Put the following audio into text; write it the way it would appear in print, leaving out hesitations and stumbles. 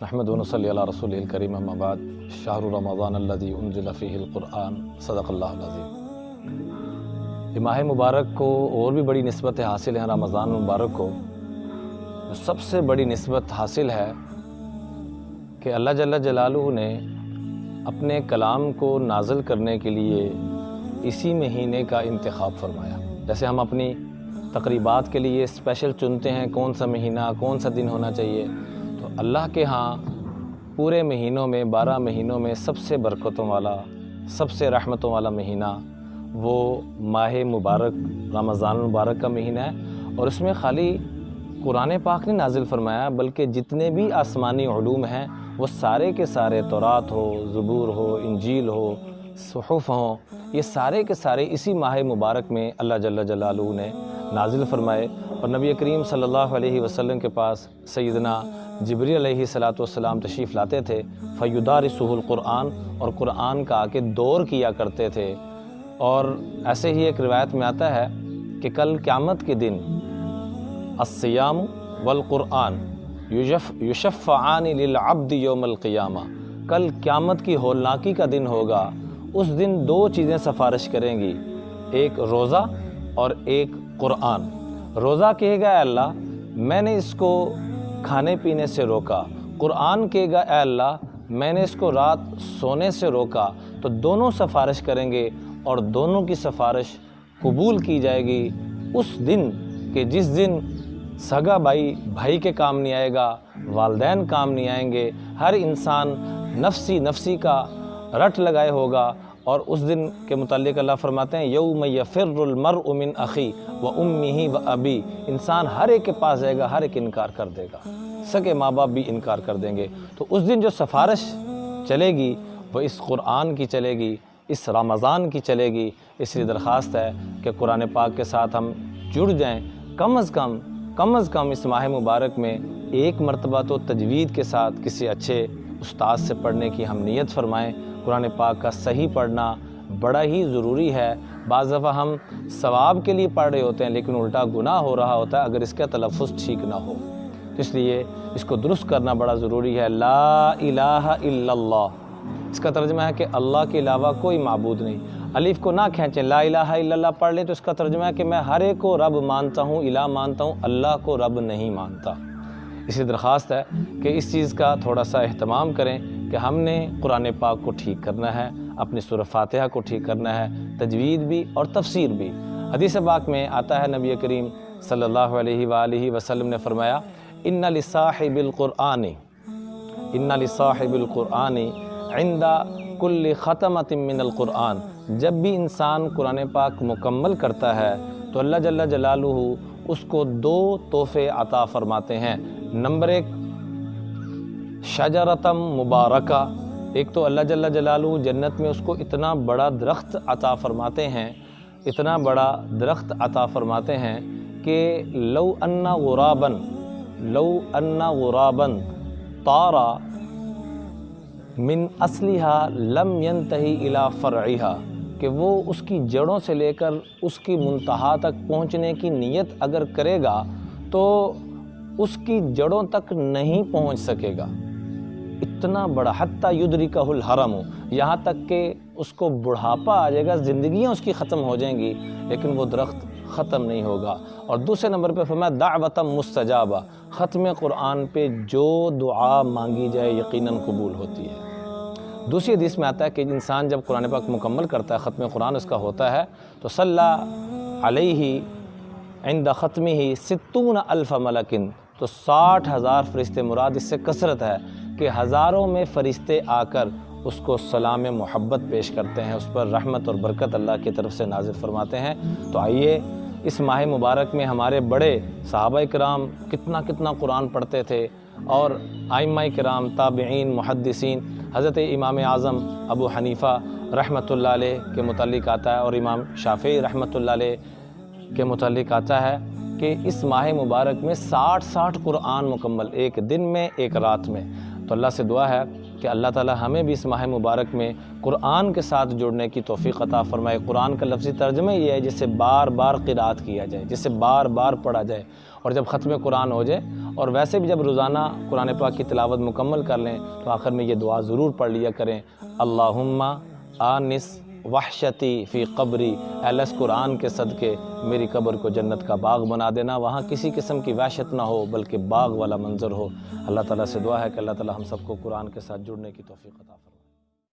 نحمد و نصلی علی رسول الکریم اما بعد شہر رمضان الذی انزل فیہ القرآن صدق اللہ العظیم۔ یہ ماہ مبارک کو اور بھی بڑی نسبت حاصل ہے رمضان مبارک کو۔ سب سے بڑی نسبت حاصل ہے کہ اللہ جل جلالہ نے اپنے کلام کو نازل کرنے کے لیے اسی مہینے کا انتخاب فرمایا۔ جیسے ہم اپنی تقریبات کے لیے اسپیشل چنتے ہیں کون سا مہینہ کون سا دن ہونا چاہیے، تو اللہ کے ہاں پورے مہینوں میں 12 مہینوں میں سب سے برکتوں والا سب سے رحمتوں والا مہینہ وہ ماہ مبارک رمضان مبارک کا مہینہ ہے۔ اور اس میں خالی قرآن پاک نے نازل فرمایا بلکہ جتنے بھی آسمانی علوم ہیں وہ سارے کے سارے تورات ہو، زبور ہو، انجیل ہو، صحف ہوں، یہ سارے کے سارے اسی ماہ مبارک میں اللہ جل جلالہ نے نازل فرمائے۔ اور نبی کریم صلی اللہ علیہ وسلم کے پاس سیدنا جبریل علیہ السلام تشریف لاتے تھے، فیدارسہ القرآن، اور قرآن کا آ کے دور کیا کرتے تھے۔ اور ایسے ہی ایک روایت میں آتا ہے کہ کل قیامت کے دن الصیام والقرآن یشفعان للعبد یوم القیامہ، کل قیامت کی ہولناکی کا دن ہوگا۔ اس دن 2 چیزیں سفارش کریں گی، ایک روزہ اور ایک قرآن۔ روزہ کہے گا اے اللہ میں نے اس کو کھانے پینے سے روکا، قرآن کہے گا اے اللہ میں نے اس کو رات سونے سے روکا، تو دونوں سفارش کریں گے اور دونوں کی سفارش قبول کی جائے گی اس دن کہ جس دن سگا بھائی کے کام نہیں آئے گا، والدین کام نہیں آئیں گے، ہر انسان نفسی کا رٹ لگائے ہوگا۔ اور اس دن کے متعلق اللہ فرماتے ہیں یوم یفر المرء من اخی و امہ و ابی، انسان ہر ایک کے پاس جائے گا، ہر ایک انکار کر دے گا، سگے ماں باپ بھی انکار کر دیں گے۔ تو اس دن جو سفارش چلے گی وہ اس قرآن کی چلے گی، اس رمضان کی چلے گی۔ اس لیے درخواست ہے کہ قرآن پاک کے ساتھ ہم جڑ جائیں، کم از کم اس ماہ مبارک میں ایک مرتبہ تو تجوید کے ساتھ کسی اچھے استاد سے پڑھنے کی ہم نیت فرمائیں۔ قرآن پاک کا صحیح پڑھنا بڑا ہی ضروری ہے۔ بعض دفعہ ہم ثواب کے لیے پڑھ رہے ہوتے ہیں لیکن الٹا گناہ ہو رہا ہوتا ہے اگر اس کا تلفظ ٹھیک نہ ہو، تو اس لیے اس کو درست کرنا بڑا ضروری ہے۔ لا الہ الا اللہ، اس کا ترجمہ ہے کہ اللہ کے علاوہ کوئی معبود نہیں۔ الف کو نہ کھینچیں، لا الہ الا اللہ پڑھ لیں تو اس کا ترجمہ ہے کہ میں ہر ایک کو رب مانتا ہوں، الہ مانتا ہوں، اللہ کو رب نہیں مانتا۔ اسی درخواست ہے کہ اس چیز کا تھوڑا سا اہتمام کریں کہ ہم نے قرآن پاک کو ٹھیک کرنا ہے، اپنی سورہ فاتحہ کو ٹھیک کرنا ہے، تجوید بھی اور تفسیر بھی۔ حدیث پاک میں آتا ہے نبی کریم صلی اللہ علیہ وآلہ وسلم نے فرمایا ان لصاحب القرآن عند کل ختمۃ من القرآن، جب بھی انسان قرآن پاک مکمل کرتا ہے تو اللہ جل جلالہ اس کو 2 تحفے عطا فرماتے ہیں۔ نمبر 1 شجرتم مبارکہ، ایک تو اللہ جل جلالہ جنت میں اس کو اتنا بڑا درخت عطا فرماتے ہیں، اتنا بڑا درخت عطا فرماتے ہیں کہ لو ان غرابا طار من اصلها لم ينتہی الی فرعها، کہ وہ اس کی جڑوں سے لے کر اس کی منتہا تک پہنچنے کی نیت اگر کرے گا تو اس کی جڑوں تک نہیں پہنچ سکے گا۔ اتنا بڑا حتی یدرکہ الحرم، یہاں تک کہ اس کو بڑھاپا آ جائے گا، زندگیاں اس کی ختم ہو جائیں گی لیکن وہ درخت ختم نہیں ہوگا۔ اور دوسرے نمبر پہ فرمایا دعوۃ مستجابہ، ختم قرآن پہ جو دعا مانگی جائے یقیناً قبول ہوتی ہے۔ دوسری حدیث میں آتا ہے کہ انسان جب قرآن پاک مکمل کرتا ہے، ختم قرآن اس کا ہوتا ہے، تو صلی علیہ عند ختمہ 60,000 ملک، تو 60,000 فرشتے، مراد اس سے کثرت ہے کہ ہزاروں میں فرشتے آ کر اس کو سلام محبت پیش کرتے ہیں، اس پر رحمت اور برکت اللہ کی طرف سے نازل فرماتے ہیں۔ تو آئیے اس ماہ مبارک میں ہمارے بڑے صحابہ کرام کتنا قرآن پڑھتے تھے، اور ائمہ کرام، تابعین، محدثین، حضرت امام اعظم ابو حنیفہ رحمۃ اللہ علیہ کے متعلق آتا ہے اور امام شافعی رحمۃ اللہ علیہ کے متعلق آتا ہے کہ اس ماہ مبارک میں 60 قرآن مکمل، ایک دن میں ایک رات میں۔ تو اللہ سے دعا ہے کہ کہ اللہ تعالی ہمیں بھی اس ماہ مبارک میں قرآن کے ساتھ جڑنے کی توفیق عطا فرمائے۔ قرآن کا لفظی ترجمہ یہ ہے جسے بار بار قرأت کیا جائے، جسے بار بار پڑھا جائے، اور جب ختم قرآن ہو جائے، اور ویسے بھی جب روزانہ قرآن پاک کی تلاوت مکمل کر لیں تو آخر میں یہ دعا ضرور پڑھ لیا کریں، اللہم آنس وحشتی فی قبری، اے اللہ اس قرآن کے صدقے میری قبر کو جنت کا باغ بنا دینا، وہاں کسی قسم کی وحشت نہ ہو بلکہ باغ والا منظر ہو۔ اللہ تعالیٰ سے دعا ہے کہ اللہ تعالیٰ ہم سب کو قرآن کے ساتھ جڑنے کی توفیق عطا فرمائے۔